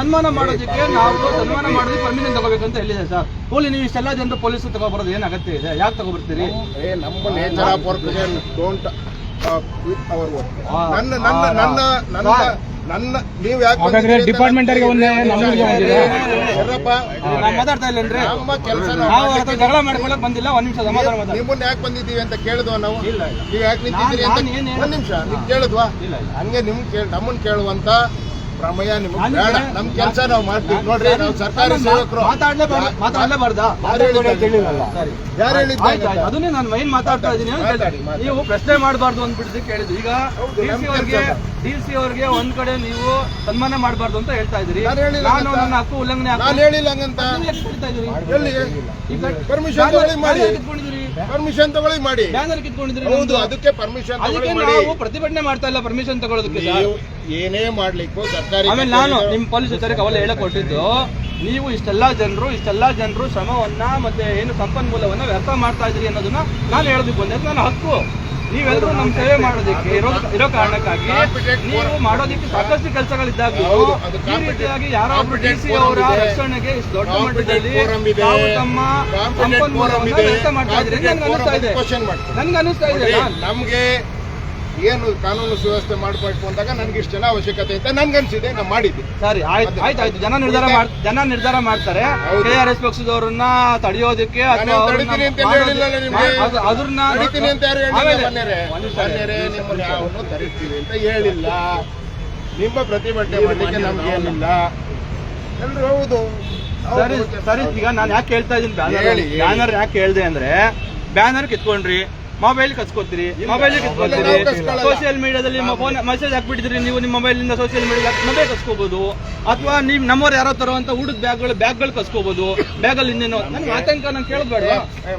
ಸನ್ಮಾನ ಮಾಡೋದಕ್ಕೆ ಪರ್ಮಿಷನ್ ತಗೋಬೇಕಂತ ಹೇಳಿದೆ ಸರ್. ಕೂಲಿ ನೀವು ಇಷ್ಟೆಲ್ಲ ಜನರು ಪೊಲೀಸರು ತಗೊಬರೋದು ಏನ್ ಅಗತ್ಯ ಇದೆ? ಯಾಕೆ ತಗೊಬರ್ತೀರಿ? ನಮ್ಮ nature of work don't our work. ನನ್ನ ನೀವು ಯಾಕೆ ಡಿಪಾರ್ಟ್ಮೆಂಟ್ ಮಾತಾಡ್ತಾ ಇಲ್ಲೇನ್ರಿ? ನಮ್ಮ ಕೆಲಸ ಜಗಳ ಮಾಡ್ಕೊಳಕ್ ಬಂದಿಲ್ಲ. ಒಂದ್ ನಿಮಿಷ ಸಮಾಧಾನ ಮಾತಾಡಿ. ನಿಮ್ಮನ್ನ ಯಾಕೆ ಬಂದಿದ್ದೀವಿ ಅಂತ ಕೇಳಿದ್ವಾ ನಾವು? ನೀವು ಯಾಕೆ ನಿಂತಿದ್ದೀರಿ ಅಂತ ಒಂದ್ ನಿಮಿಷ ನೀವು ಕೇಳಿದ್ವಾ? ಹಂಗೆ ನಮ್ಮನ್ನ ಕೇಳುವಂತ ಪ್ರಮೇಯ ನಿಮ್ಗೆ ಬೇಡ. ನಮ್ ಕೆಲಸ ನಾವು ಮಾಡ್ತೀವಿ ನೋಡ್ರಿ. ನಾವು ಸರ್ಕಾರಿ ಸೇವಕರು. ಮಾತಾಡ್ಲೇಬಾರ್ದಾ? ಯಾರು ಹೇಳಿದ್ದಾರೆ? ಅದನ್ನೇ ನಾನು ಮೈನ್ ಮಾತಾಡ್ತಾ ಇದ್ದೀನಿ. ನೀವು ಪ್ರಶ್ನೆ ಮಾಡಬಾರ್ದು ಅಂದ್ಬಿಟ್ಟು ಕೇಳಿದ್ರು. ಈಗ ಡಿಸಿ ಅವ್ರಿಗೆ ಒಂದ್ ಕಡೆ ನೀವು ಸನ್ಮಾನ ಮಾಡಬಾರ್ದು ಅಂತ ಹೇಳ್ತಾ ಇದ್ದೀರಿ. ನಾನು ನನ್ನ ಹಕ್ಕು ಉಲ್ಲಂಘನೆ ನಾನು ಹೇಳಿಲ್ಲ ಹಂಗಂತ. ಪರ್ಮಿಷನ್ ತಗೊಳ್ಳಿ ಮಾಡಿ. ಪರ್ಮಿಷನ್ ತಗೊಳ್ಳಿ ಮಾಡಿ. ಬ್ಯಾನರ್ ಕಿತ್ಕೊಂಡಿದ್ರಿ. ಹೌದು, ಅದಕ್ಕೆ ಪರ್ಮಿಷನ್ ತಗೊಳ್ಳಿ ಮಾಡಿ. ನಾವು ಪ್ರತಿಭಟನೆ ಮಾಡ್ತಾ ಇಲ್ಲ ಪರ್ಮಿಷನ್ ತಗೊಳ್ಳೋದಕ್ಕೆ. ಏನೇ ಮಾಡ್ಲಿಕ್ಕೂ ಸರ್ಕಾರಿ. ಆಮೇಲೆ ನಾನು ನಿಮ್ ಪೊಲೀಸ್ ಅಧಿಕಾರಿಗೆ ಅವೆಲ್ಲ ಹೇಳಕ್ ಕೊಟ್ಟಿದ್ದು, ನೀವು ಇಷ್ಟೆಲ್ಲ ಜನರು ಶ್ರಮವನ್ನ ಮತ್ತೆ ಏನು ಸಂಪನ್ಮೂಲವನ್ನ ವ್ಯರ್ಥ ಮಾಡ್ತಾ ಇದ್ರಿ ಅನ್ನೋದನ್ನ ನಾನು ಹೇಳೋದಕ್ಕೆ ಬಂದೆ. ನನ್ನ ಹಕ್ಕು. ನೀವೆಲ್ಲರೂ ನಮ್ಮ ಸೇವೆ ಮಾಡೋದಕ್ಕೆ ಇರೋ ಕಾರಣಕ್ಕಾಗಿ ನೀವು ಮಾಡೋದಕ್ಕೆ ಸಾಕಷ್ಟು ಕೆಲಸಗಳಿದ್ದಾಗ ಈ ರೀತಿಯಾಗಿ ಯಾರೋ ಒಬ್ರು ಡಿಸಿ ಅವರ ರಕ್ಷಣೆಗೆ ಇಷ್ಟು ದೊಡ್ಡ ಮಟ್ಟದಲ್ಲಿ ತಮ್ಮ ಸಂಪನ್ಮೂಲವನ್ನ ವ್ಯರ್ಥ ಮಾಡ್ತಾ ಇದ್ರಿ ನನ್ಗೆ ಅನಿಸ್ತಾ ಇದೆ. ನಮ್ಗೆ ಏನು ಕಾನೂನು ಸುವ್ಯವಸ್ಥೆ ಮಾಡ್ಬೇಕು ಅಂದಾಗ ನನ್ಗೆ ಇಷ್ಟು ಜನ ಅವಶ್ಯಕತೆ ಐತೆ ನನ್ಗನ್ಸಿದೆ, ನಾವು ಮಾಡಿದ್ವಿ. ಸರಿ, ಆಯ್ತು. ಜನ ನಿರ್ಧಾರ ಮಾಡ್ತಾರೆ. KRS ಪಕ್ಷದವ್ರನ್ನ ತಡೆಯೋದಕ್ಕೆ ಅದನ್ನ ನಿಮ್ಮನ್ನ ಯಾವನ್ನು ತರಿಸ್ತೀವಿ ಅಂತ ಹೇಳಿಲ್ಲ. ನಿಮ್ಮ ಪ್ರತಿಭಟನೆ ಮಾಡಲಿಕ್ಕೆ ನಮ್ಗೇನಿಲ್ಲ. ಎಲ್ರು ಹೌದು. ಸರಿ, ಈಗ ನಾನು ಯಾಕೆ ಹೇಳ್ತಾ ಇದ್ದೀನಿ ಬ್ಯಾನರ್ ಯಾಕೆ ಹೇಳ್ದೆ ಅಂದ್ರೆ, ಬ್ಯಾನರ್ ಕಿತ್ಕೊಂಡ್ರಿ, ಮೊಬೈಲ್ ಕಸ್ಕೋತೀರಿ, ಸೋಷಿಯಲ್ ಮೀಡಿಯಾದಲ್ಲಿ ಮೆಸೇಜ್ ಹಾಕ್ಬಿಟ್ಟಿದ್ರಿ. ನೀವು ನಿಮ್ಮ ಮೊಬೈಲ್ ಇಂದ ಸೋಷಿಯಲ್ ಮೀಡಿಯಾ ಮೊಬೈಲ್ ಕಸ್ಕೋಬಹುದು, ಅಥವಾ ನೀವು ನಮ್ಮವ್ರು ಯಾರೋ ತರುವಂತ ಊಟದ ಬ್ಯಾಗ್ಗಳು ಕಸ್ಕೋಬಹುದು. ಬ್ಯಾಗಲ್ಲಿ ಇನ್ನೇನು ನನ್ಗೆ ಆತಂಕ ನಾನು ಕೇಳಬೇಡ.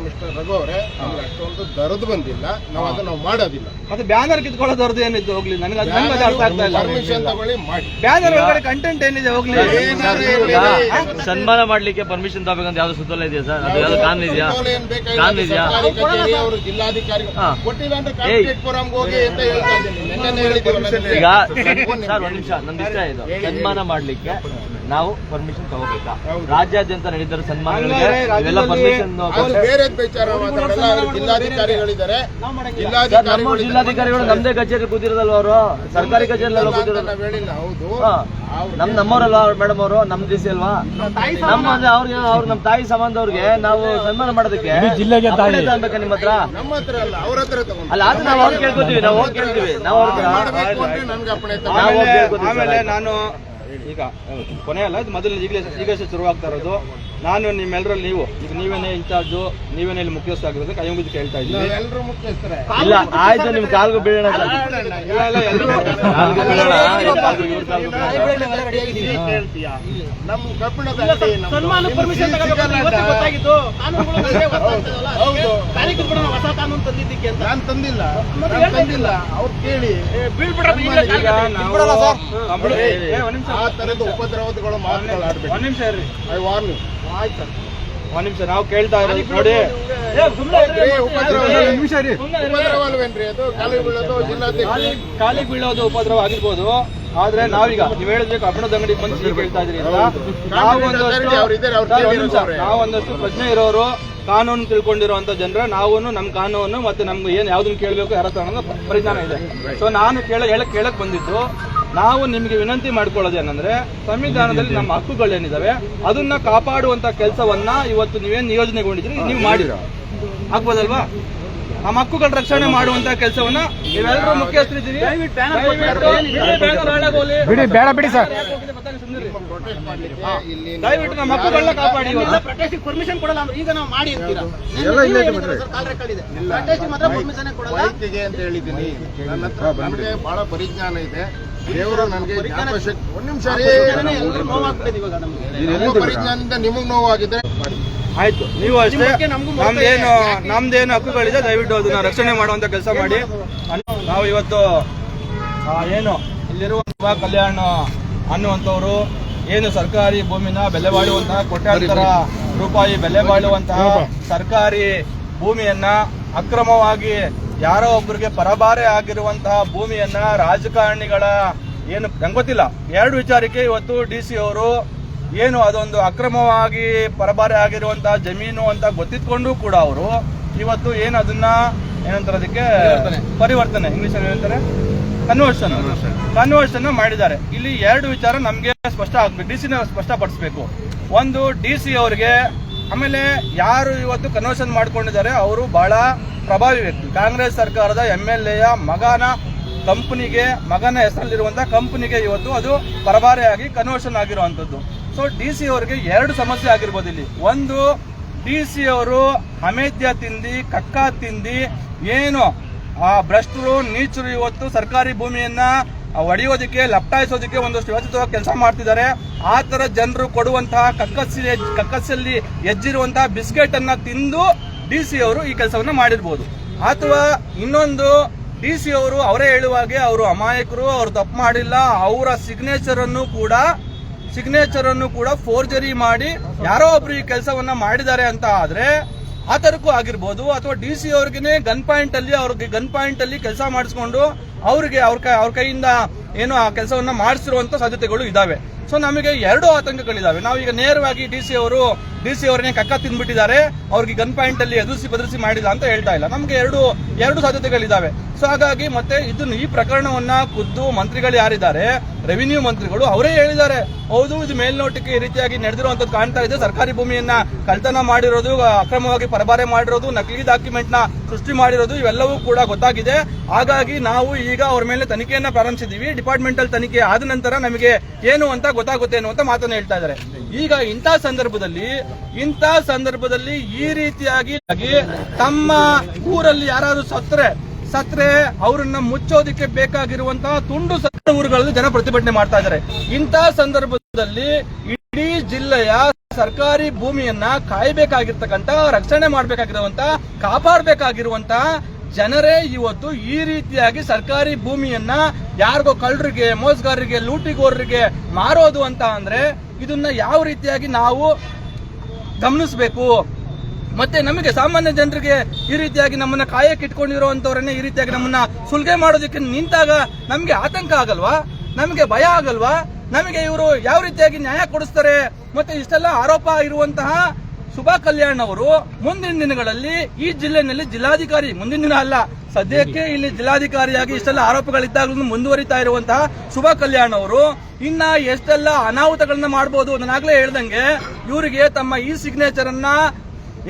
ಮಿಸ್ಟರ್ ರಘು ಅವರೇ, ಅಷ್ಟೊಂದು ದರದು ಬಂದಿಲ್ಲ, ನಾವು ಅದನ್ನ ಮಾಡೋದಿಲ್ಲ. ಮತ್ತೆ ಬ್ಯಾನರ್ ಕಿತ್ಕೊಳ್ಳೋ ದರದು ಏನಿದ್ದು ಹೋಗ್ಲಿ, ನನಗೆ ಅರ್ಥ ಆಗ್ತಾ ಇಲ್ಲ. ಪರ್ಮಿಷನ್ ತಗೊಳ್ಳಿ ಮಾಡಿ. ಬ್ಯಾನರ್ ಒಳಗಡೆ ಕಂಟೆಂಟ್ ಏನಿದೆ ಹೋಗ್ಲಿ. ಸನ್ಮಾನ ಮಾಡ್ಲಿಕ್ಕೆ ಪರ್ಮಿಷನ್ ತಗೋಬೇಕಂತ ಯಾವ್ದು ಸುತ್ತೋಲೆ ಇದೆಯಾ ಸರ್? ಅದು ಯಾವ್ದು ಕಾನೂನು ಇದೆಯಾ? ಅವರು ಜಿಲ್ಲಾಧಿಕಾರಿ ಕೊಟ್ಟಿಲ್ಲ ಅಂದ್ರೆ ಕಾರ್ಪೊರೇಟ್ ಫೋರಂಗೆ ಹೋಗಿ ಅಂತ ಹೇಳ್ತಾ ಇದ್ದೀನಿ. ಈಗ ಸರ್ ಒಂದ್ ನಿಮಿಷ, ನಮ್ದು ಇಷ್ಟ ಇದು. ಸನ್ಮಾನ ಮಾಡ್ಲಿಕ್ಕೆ ನಾವು ಪರ್ಮಿಷನ್ ತಗೋಬೇಕಾ? ರಾಜ್ಯಾದ್ಯಂತ ನಡೀತಾರೆ ಸನ್ಮಾನಗಳಿಗೆ, ಇವೆಲ್ಲ ಪರ್ಮಿಷನ್ ಬೇರೆ ವಿಚಾರ ಮಾತಾಡಲ್ಲ. ಜಿಲ್ಲಾಧಿಕಾರಿಗಳಿದ್ದಾರೆ, ಜಿಲ್ಲಾಧಿಕಾರಿಗಳು ನಮ್ದೇ ಕಚೇರಿ ಕೂತಿರೋದಲ್ವ? ಅವರು ಸರ್ಕಾರಿ ಕಚೇರಿ ಕೂತಿರೋದು ಹೇಳಿಲ್ಲ. ಹೌದು, ನಮ್ಮವರಲ್ವಾ ಮೇಡಮ್ ಅವರು? ನಮ್ ಡಿಸಿ ಅಲ್ವಾ? ನಮ್ಮ ಅವ್ರಿಗೆ ನಮ್ ತಾಯಿ ಸಂಬಂಧವ್ರಿಗೆ ನಾವು ಸನ್ಮಾನ ಮಾಡೋದಕ್ಕೆ ಜಿಲ್ಲೆಗೆ ತಗೋಬೇಕಾ ನಿಮ್ಮ ಹತ್ರ? ನಮ್ಮ ಹತ್ರ ಅಲ್ಲ, ಅವ್ರ ಹತ್ರ ತಗೊಂಡು. ಅಲ್ಲ, ಅದು ನಾವು ಅವ್ರು ಕೇಳ್ಕೊತೀವಿ, ನಾವು ಹೋಗಿ ಕೇಳ್ತೀವಿ. ನಾವು ಆಮೇಲೆ ನಾನು ಈಗ ಕೊನೆ ಅಲ್ಲ, ಮೊದಲು ಈಗ ಶುರುವಾಗ್ತಾ ಇರೋದು. ನಾನು ನಿಮ್ಮೆಲ್ಲರಲ್ಲಿ ನೀವೇನೇ ಇನ್ಚಾರ್ಜು, ನೀವೇನೇ ಇಲ್ಲಿ ಮುಖ್ಯಸ್ಥ ಆಗಿರೋದು ಕೈ ಮುಗಿದು ಕೇಳ್ತಾ ಇದ್ದೀನಿ. ಇಲ್ಲ, ಆಯ್ತು, ನಿಮ್ ಕಾಲ್ಗೂ ಬೀಳೋಣ ಸರ್. ನಮ್ಮ ಕಬ್ಬಿಣದ ನಾನು ತಂದಿಲ್ಲ. ಅವ್ರು ಕೇಳಿ ಆ ತರದ ಉಪದ್ರವಗಳು ಮಾತುಗಳಾಡ್ಬೇಕು. ಒಂದ್ ನಿಮಿಷ ಇರ್ರಿ. ಆಯ್ತು, ಒಂದ್ ನಿಮಿಷ ನಾವು ಕೇಳ್ತಾ ಇರೋದು ನೋಡಿ. ಉಪದ್ರವಲ್ವೇನ್ರಿ ಅದು? ಕಾಲಿಗೆ ಬೀಳೋದು ಉಪದ್ರವ ಆಗಿರ್ಬೋದು. ಆದ್ರೆ ನಾವೀಗ ನೀವ್ ಹೇಳಿದ್ರೆ ಕಬ್ಬಣದ ಅಂಗಡಿ ಬಂದು ಕೇಳ್ತಾ ಇದ್ರಿ ಅಂತ, ನಾವೊಂದಷ್ಟು ಪ್ರಜ್ಞೆ ಇರೋರು, ಕಾನೂನು ತಿಳ್ಕೊಂಡಿರುವಂತ ಜನರ ನಾವು ನಮ್ಮ ಕಾನೂನು ಮತ್ತೆ ನಮ್ಗೆ ಏನ್ ಯಾವ್ದನ್ನ ಕೇಳಬೇಕು ಯಾರ ಹತ್ರ ಅನ್ನೋದು ಪರಿಜ್ಞಾನ ಇದೆ. ಸೊ ನಾನು ಕೇಳಕ್ ಬಂದಿದ್ದು, ನಾವು ನಿಮ್ಗೆ ವಿನಂತಿ ಮಾಡ್ಕೊಳ್ಳೋದೇನಂದ್ರೆ, ಸಂವಿಧಾನದಲ್ಲಿ ನಮ್ಮ ಹಕ್ಕುಗಳೇನಿದಾವೆ ಅದನ್ನ ಕಾಪಾಡುವಂತ ಕೆಲಸವನ್ನ ಇವತ್ತು ನೀವೇನ್ ನಿಯೋಜನೆಗೊಂಡಿದ್ರಿ ನೀವು ಮಾಡಿರ ಆಗ್ಬೋದಲ್ವಾ? ನಮ್ಮ ಹಕ್ಕುಗಳ ರಕ್ಷಣೆ ಮಾಡುವಂತ ಕೆಲಸವನ್ನ ನೀವೆಲ್ಲರೂ ಮುಖ್ಯಸ್ಥರಿದ್ದೀರಿ. ಬಿಡಿ ಸರ್, ದಯವಿಟ್ಟು ನಮ್ಮ ಹಕ್ಕುಗಳನ್ನ ಕಾಪಾಡಿ. ಪರ್ಮಿಷನ್ ಕೊಡಲ್ಲ ಅಂದ್ರೆ ಈಗ ನಾವು ಮಾಡಿ ಅಂತೀರಾ? ವೈದ್ಯಗೆ ಅಂತ ಹೇಳಿದ್ದೀನಿ. ನನ್ನ ಹತ್ರ ನನಗೆ ಬಹಳ ಪರಿಜ್ಞಾನ ಇದೆ. ದೇವರು ನನಗೆ ಒಂದ್ ನಿಮಿಷ ಪರಿಜ್ಞಾನದಿಂದ ನಿಮಗ್ ನೋವಾಗಿದ್ರೆ ಆಯ್ತು, ನೀವು ಅಷ್ಟೇ ನಮ್ದೇನು ಹಕ್ಕುಗಳಿದೆ ದಯವಿಟ್ಟು ಅದನ್ನ ರಕ್ಷಣೆ ಮಾಡುವಂತ ಕೆಲಸ ಮಾಡಿ. ನಾವು ಇವತ್ತು ಏನು ಇಲ್ಲಿರುವ ಕಲ್ಯಾಣ ಅನ್ನುವಂಥವ್ರು ಏನು ಸರ್ಕಾರಿ ಭೂಮಿನ ಬೆಲೆ ಬಾಳುವಂತಹ ಕೋಟ್ಯಾಂತರ ರೂಪಾಯಿ ಬೆಲೆ ಬಾಳುವಂತಹ ಸರ್ಕಾರಿ ಭೂಮಿಯನ್ನ ಅಕ್ರಮವಾಗಿ ಯಾರೋ ಒಬ್ಬರಿಗೆ ಪರಭಾರೆ ಆಗಿರುವಂತಹ ಭೂಮಿಯನ್ನ ರಾಜಕಾರಣಿಗಳ ಏನು ನಂಗೆ ಗೊತ್ತಿಲ್ಲ, 2 ವಿಚಾರಕ್ಕೆ ಇವತ್ತು DC ಅವರು ಏನು ಅದೊಂದು ಅಕ್ರಮವಾಗಿ ಪರಭಾರೆ ಆಗಿರುವಂತಹ ಜಮೀನು ಅಂತ ಗೊತ್ತಿದ್ಕೊಂಡು ಕೂಡ ಅವರು ಇವತ್ತು ಏನು ಅದನ್ನ ಏನಂತಾರೆ ಅದಕ್ಕೆ ಪರಿವರ್ತನೆ ಇಂಗ್ಲಿಷ್ ಅಲ್ಲಿ ಏನಂತಾರೆ ಕನ್ವರ್ಷನ್ ಮಾಡಿದ್ದಾರೆ. ಇಲ್ಲಿ 2 ವಿಚಾರ ನಮ್ಗೆ ಸ್ಪಷ್ಟ ಆಗ್ಬೇಕು, DC ಸ್ಪಷ್ಟಪಡಿಸಬೇಕು. ಒಂದು DC ಅವರಿಗೆ, ಆಮೇಲೆ ಯಾರು ಇವತ್ತು ಕನ್ವರ್ಷನ್ ಮಾಡ್ಕೊಂಡಿದ್ದಾರೆ ಅವರು ಬಹಳ ಪ್ರಭಾವಿ ವ್ಯಕ್ತಿ. ಕಾಂಗ್ರೆಸ್ ಸರ್ಕಾರದ MLA ಮಗನ ಹೆಸರಲ್ಲಿರುವಂತಹ ಕಂಪನಿಗೆ ಇವತ್ತು ಅದು ಪರಭಾರೆಯಾಗಿ ಕನ್ವರ್ಷನ್ ಆಗಿರುವಂತದ್ದು. ಸೊ DC ಅವರಿಗೆ 2 ಸಮಸ್ಯೆ ಆಗಿರ್ಬೋದು ಇಲ್ಲಿ. ಒಂದು, DC ಅವರು ಅಮೇಧ್ಯ ತಿಂದಿ ಕಕ್ಕ ತಿಂದಿ ಏನು ಆ ಭ್ರಷ್ಟರು ನೀಚರು ಇವತ್ತು ಸರ್ಕಾರಿ ಭೂಮಿಯನ್ನ ಒಡೆಯೋದಕ್ಕೆ ಲಪ್ಟಾಯಿಸೋದಕ್ಕೆ ಒಂದಷ್ಟು ವ್ಯವಸ್ಥಿತವಾಗಿ ಕೆಲಸ ಮಾಡ್ತಿದ್ದಾರೆ. ಆ ತರ ಜನರು ಕೊಡುವಂತಹ ಕಕ್ಕಸ್ಸಲ್ಲಿ ಎಜ್ಜಿರುವಂತಹ ಬಿಸ್ಕೆಟ್ ಅನ್ನ ತಿಂದು DC ಅವರು ಈ ಕೆಲಸವನ್ನ ಮಾಡಿರ್ಬೋದು. ಅಥವಾ ಇನ್ನೊಂದು, DC ಅವರು ಅವರೇ ಹೇಳುವಾಗೆ ಅವರು ಅಮಾಯಕರು, ಅವರು ತಪ್ಪು ಮಾಡಿಲ್ಲ, ಅವರ ಸಿಗ್ನೇಚರ್ ಅನ್ನು ಕೂಡ ಫೋರ್ಜರಿ ಮಾಡಿ ಯಾರೋ ಒಬ್ರು ಈ ಕೆಲಸವನ್ನ ಮಾಡಿದ್ದಾರೆ ಅಂತ ಆದ್ರೆ ಆ ತರಕ್ಕೂ ಆಗಿರ್ಬೋದು. ಅಥವಾ DC ಅವ್ರಿಗೆ ಗನ್ ಪಾಯಿಂಟ್ ಅಲ್ಲಿ ಕೆಲಸ ಮಾಡಿಸ್ಕೊಂಡು ಅವ್ರಿಗೆ ಅವ್ರ ಕೈಯಿಂದ ಏನು ಆ ಕೆಲಸವನ್ನ ಮಾಡಿಸಿರುವಂತ ಸಾಧ್ಯತೆಗಳು ಇದಾವೆ. ಸೊ ನಮಗೆ 2 ಆತಂಕಗಳಿದಾವೆ. ನಾವೀಗ ನೇರವಾಗಿ DC ಅವರನ್ನೇ ಕಕ್ಕ ತಿಂದ್ಬಿಟ್ಟಿದ್ದಾರೆ, ಅವ್ರಿಗೆ ಗನ್ ಪಾಯಿಂಟ್ ಅಲ್ಲಿ ಎದುರಿಸಿ ಮಾಡಿಲ್ಲ ಅಂತ ಹೇಳ್ತಾ ಇಲ್ಲ. ನಮ್ಗೆ ಎರಡು ಸಾಧ್ಯತೆಗಳಿದಾವೆ. ಸೊ ಹಾಗಾಗಿ ಮತ್ತೆ ಈ ಪ್ರಕರಣವನ್ನ ಖುದ್ದು ಮಂತ್ರಿಗಳು ಯಾರಿದ್ದಾರೆ, ರೆವಿನ್ಯೂ ಮಂತ್ರಿಗಳು ಅವರೇ ಹೇಳಿದ್ದಾರೆ, ಹೌದು ಇದು ಮೇಲ್ನೋಟಕ್ಕೆ ಈ ರೀತಿಯಾಗಿ ನಡೆದಿರುವಂತದ್ದು ಕಾಣ್ತಾ ಇದೆ, ಸರ್ಕಾರಿ ಭೂಮಿಯನ್ನ ಕಳ್ತನ ಮಾಡಿರೋದು, ಅಕ್ರಮವಾಗಿ ಪರಭಾರೆ ಮಾಡಿರೋದು, ನಕಲಿ ಡಾಕ್ಯುಮೆಂಟ್ ನ ಸೃಷ್ಟಿ ಮಾಡಿರೋದು, ಇವೆಲ್ಲವೂ ಕೂಡ ಗೊತ್ತಾಗಿದೆ. ಹಾಗಾಗಿ ನಾವು ಈಗ ಅವ್ರ ಮೇಲೆ ತನಿಖೆಯನ್ನ ಪ್ರಾರಂಭಿಸಿದೀವಿ. ಡಿಪಾರ್ಟ್ಮೆಂಟಲ್ ತನಿಖೆ ಆದ ನಂತರ ನಮಗೆ ಏನು ಅಂತ ಗೊತ್ತಾಗುತ್ತೆ ಅನ್ನುವಂತ ಮಾತನ್ನ ಹೇಳ್ತಾ ಇದ್ದಾರೆ. ಈಗ ಇಂಥ ಸಂದರ್ಭದಲ್ಲಿ ಈ ರೀತಿಯಾಗಿ ತಮ್ಮ ಊರಲ್ಲಿ ಯಾರಾದ್ರೂ ಸತ್ರೆ ಅವರನ್ನ ಮುಚ್ಚೋದಕ್ಕೆ ಬೇಕಾಗಿರುವಂತಹ ತುಂಡು ಸತ್ತ ಊರುಗಳಲ್ಲಿ ಜನ ಪ್ರತಿಭಟನೆ ಮಾಡ್ತಾ ಇದ್ದಾರೆ. ಇಂಥ ಸಂದರ್ಭದಲ್ಲಿ ಇಡೀ ಜಿಲ್ಲೆಯ ಸರ್ಕಾರಿ ಭೂಮಿಯನ್ನ ಕಾಯಬೇಕಾಗಿರ್ತಕ್ಕಂಥ, ರಕ್ಷಣೆ ಕಾಪಾಡಬೇಕಾಗಿರುವಂತ ಜನರೇ ಇವತ್ತು ಈ ರೀತಿಯಾಗಿ ಸರ್ಕಾರಿ ಭೂಮಿಯನ್ನ ಯಾರಿಗೋ ಕಳ್ಳರಿಗೆ, ಮೋಸಗಾರರಿಗೆ, ಲೂಟಿಗೋರರಿಗೆ ಮಾರೋದು ಅಂತ ಅಂದ್ರೆ ಇದನ್ನ ಯಾವ ರೀತಿಯಾಗಿ ನಾವು ಗಮನಿಸಬೇಕು. ಮತ್ತೆ ನಮಗೆ ಸಾಮಾನ್ಯ ಜನರಿಗೆ ಈ ರೀತಿಯಾಗಿ ನಮ್ಮನ್ನ ಕಾಯಕ್ಕೆ ಇಟ್ಕೊಂಡಿರುವಂತವ್ರನ್ನೇ ಈ ರೀತಿಯಾಗಿ ನಮ್ಮನ್ನ ಸುಲ್ಗೆ ಮಾಡೋದಕ್ಕೆ ನಿಂತಾಗ ನಮ್ಗೆ ಆತಂಕ ಆಗಲ್ವಾ, ನಮಗೆ ಭಯ ಆಗಲ್ವಾ, ನಮಗೆ ಇವರು ಯಾವ ರೀತಿಯಾಗಿ ನ್ಯಾಯ ಕೊಡಿಸ್ತಾರೆ? ಮತ್ತೆ ಇಷ್ಟೆಲ್ಲ ಆರೋಪ ಇರುವಂತಹ ಶುಭಾ ಕಲ್ಯಾಣ್ ಅವರು ಮುಂದಿನ ದಿನಗಳಲ್ಲಿ ಈ ಜಿಲ್ಲೆನಲ್ಲಿ ಜಿಲ್ಲಾಧಿಕಾರಿ, ಮುಂದಿನ ದಿನ ಅಲ್ಲ ಸದ್ಯಕ್ಕೆ ಇಲ್ಲಿ ಜಿಲ್ಲಾಧಿಕಾರಿಯಾಗಿ ಇಷ್ಟೆಲ್ಲ ಆರೋಪಗಳಿದ್ದಾಗಲೂ ಮುಂದುವರಿತಾ ಇರುವಂತಹ ಶುಭಾ ಕಲ್ಯಾಣ್ ಅವರು ಇನ್ನ ಎಷ್ಟೆಲ್ಲ ಅನಾಹುತಗಳನ್ನ ಮಾಡಬಹುದು. ನಾನಾಗ್ಲೇ ಹೇಳ್ದಂಗೆ ಇವರಿಗೆ ತಮ್ಮ ಈ ಸಿಗ್ನೇಚರ್ ಅನ್ನ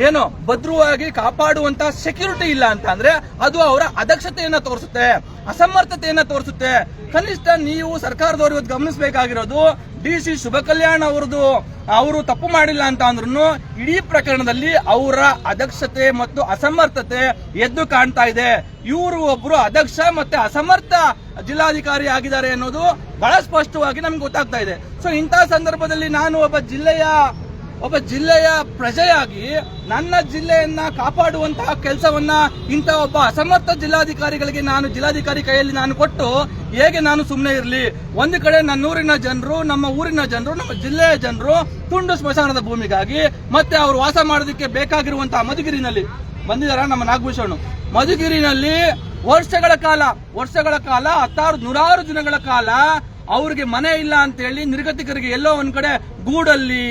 ಏನು ಭದ್ರವಾಗಿ ಕಾಪಾಡುವಂತ ಸೆಕ್ಯೂರಿಟಿ ಇಲ್ಲ ಅಂತ ಅಂದ್ರೆ ಅದು ಅವರ ಅದಕ್ಷತೆಯನ್ನ ತೋರಿಸುತ್ತೆ, ಅಸಮರ್ಥತೆಯನ್ನ ತೋರಿಸುತ್ತೆ. ಕನಿಷ್ಠ ನೀವು ಸರ್ಕಾರದವರು ಇವತ್ತು ಗಮನಿಸಬೇಕಾಗಿರೋದು DC ಶುಭ ಕಲ್ಯಾಣ್ ಅವರು ತಪ್ಪು ಮಾಡಿಲ್ಲ ಅಂತ ಅಂದ್ರೂ ಇಡೀ ಪ್ರಕರಣದಲ್ಲಿ ಅವರ ಅದಕ್ಷತೆ ಮತ್ತು ಅಸಮರ್ಥತೆ ಎದ್ದು ಕಾಣ್ತಾ ಇದೆ. ಇವರು ಒಬ್ರು ಅದಕ್ಷ ಮತ್ತೆ ಅಸಮರ್ಥ ಜಿಲ್ಲಾಧಿಕಾರಿ ಆಗಿದ್ದಾರೆ ಅನ್ನೋದು ಬಹಳ ಸ್ಪಷ್ಟವಾಗಿ ನಮ್ಗೆ ಗೊತ್ತಾಗ್ತಾ ಇದೆ. ಸೊ ಇಂತಹ ಸಂದರ್ಭದಲ್ಲಿ ನಾನು ಒಬ್ಬ ಜಿಲ್ಲೆಯ ಪ್ರಜೆಯಾಗಿ ನನ್ನ ಜಿಲ್ಲೆಯನ್ನ ಕಾಪಾಡುವಂತಹ ಕೆಲಸವನ್ನ ಇಂಥ ಒಬ್ಬ ಅಸಮರ್ಥ ಜಿಲ್ಲಾಧಿಕಾರಿಗಳಿಗೆ ನಾನು ಜಿಲ್ಲಾಧಿಕಾರಿ ಕೈಯಲ್ಲಿ ನಾನು ಕೊಟ್ಟು ಹೇಗೆ ನಾನು ಸುಮ್ಮನೆ ಇರಲಿ? ಒಂದು ಕಡೆ ನನ್ನೂರಿನ ಜನರು, ನಮ್ಮ ಊರಿನ ಜನರು, ನಮ್ಮ ಜಿಲ್ಲೆಯ ಜನರು ತುಂಡು ಸ್ಮಶಾನದ ಭೂಮಿಗಾಗಿ ಮತ್ತೆ ಅವರು ವಾಸ ಮಾಡೋದಕ್ಕೆ ಬೇಕಾಗಿರುವಂತಹ ಮಧುಗಿರಿನಲ್ಲಿ ಬಂದಿದ್ದಾರ ನಮ್ಮ ನಾಗಭೂಷಣ್. ಮಧುಗಿರಿನಲ್ಲಿ ವರ್ಷಗಳ ಕಾಲ 100 ದಿನಗಳ ಕಾಲ ಅವ್ರಿಗೆ ಮನೆ ಇಲ್ಲ ಅಂತ ಹೇಳಿ ನಿರ್ಗತಿಕರಿಗೆ ಎಲ್ಲೋ ಒಂದ್ ಕಡೆ ಗೂಡಲ್ಲಿ